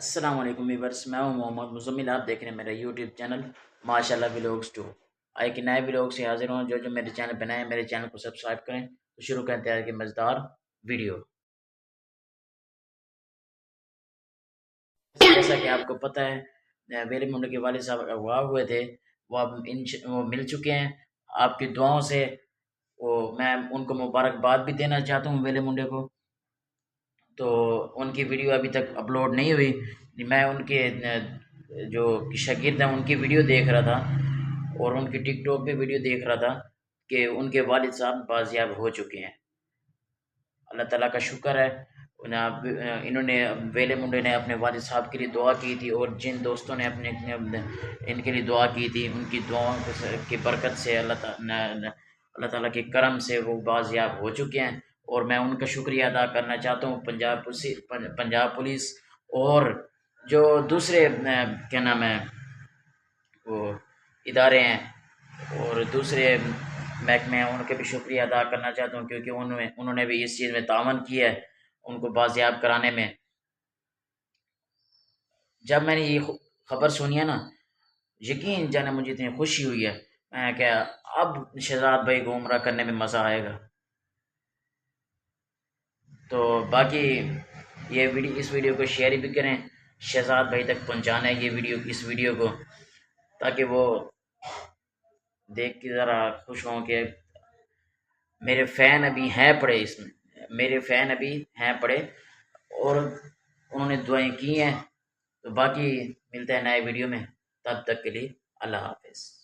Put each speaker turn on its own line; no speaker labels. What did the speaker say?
السلام علیکم ویورس، میں ہوں محمد مزمل۔ آپ دیکھ رہے ہیں میرا یوٹیوب چینل ماشاء اللہ ولاگس 2۔ ایک نئے ولاگ سے حاضر ہوں۔ جو میرے چینل پہ نئے ہیں میرے چینل کو سبسکرائب کریں۔ تو شروع کرتے ہیں کہ مزیدار ویڈیو۔ جیسا کہ آپ کو پتہ ہے، ویلے منڈے کے والد صاحب اغوا ہوئے تھے، وہ اب وہ مل چکے ہیں آپ کی دعاؤں سے۔ میں ان کو مبارکباد بھی دینا چاہتا ہوں ویلے منڈے کو۔ تو ان کی ویڈیو ابھی تک اپلوڈ نہیں ہوئی۔ میں ان کے جو شاگرد ہیں ان کی ویڈیو دیکھ رہا تھا، اور ان کی ٹک ٹاک پہ ویڈیو دیکھ رہا تھا کہ ان کے والد صاحب بازیاب ہو چکے ہیں۔ اللہ تعالیٰ کا شکر ہے۔ انہوں نے ویلے منڈے نے اپنے والد صاحب کے لیے دعا کی تھی، اور جن دوستوں نے اپنے ان کے لیے دعا کی تھی، ان کی دعاؤں کی برکت سے اللہ تعالیٰ کے کرم سے وہ بازیاب ہو چکے ہیں۔ اور میں ان کا شکریہ ادا کرنا چاہتا ہوں پنجاب پولیس اور جو دوسرے کیا نام ہے وہ ادارے ہیں اور دوسرے محکمے ہیں، ان کے بھی شکریہ ادا کرنا چاہتا ہوں، کیونکہ انہوں نے بھی اس چیز میں تعاون کیا ہے ان کو بازیاب کرانے میں۔ جب میں نے یہ خبر سنی ہے نا، یقین جانے مجھے اتنی خوشی ہوئی ہے، میں کہ اب شہزاد بھائی کو عمرہ کرنے میں مزہ آئے گا۔ تو باقی اس ویڈیو کو شیئر بھی کریں، شہزاد بھائی تک پہنچانا ہے اس ویڈیو کو، تاکہ وہ دیکھ کے ذرا خوش ہوں کہ میرے فین ابھی ہیں پڑے، اس میں میرے فین ابھی ہیں پڑے اور انہوں نے دعائیں کی ہیں۔ تو باقی ملتے ہیں نئے ویڈیو میں، تب تک کے لیے اللہ حافظ۔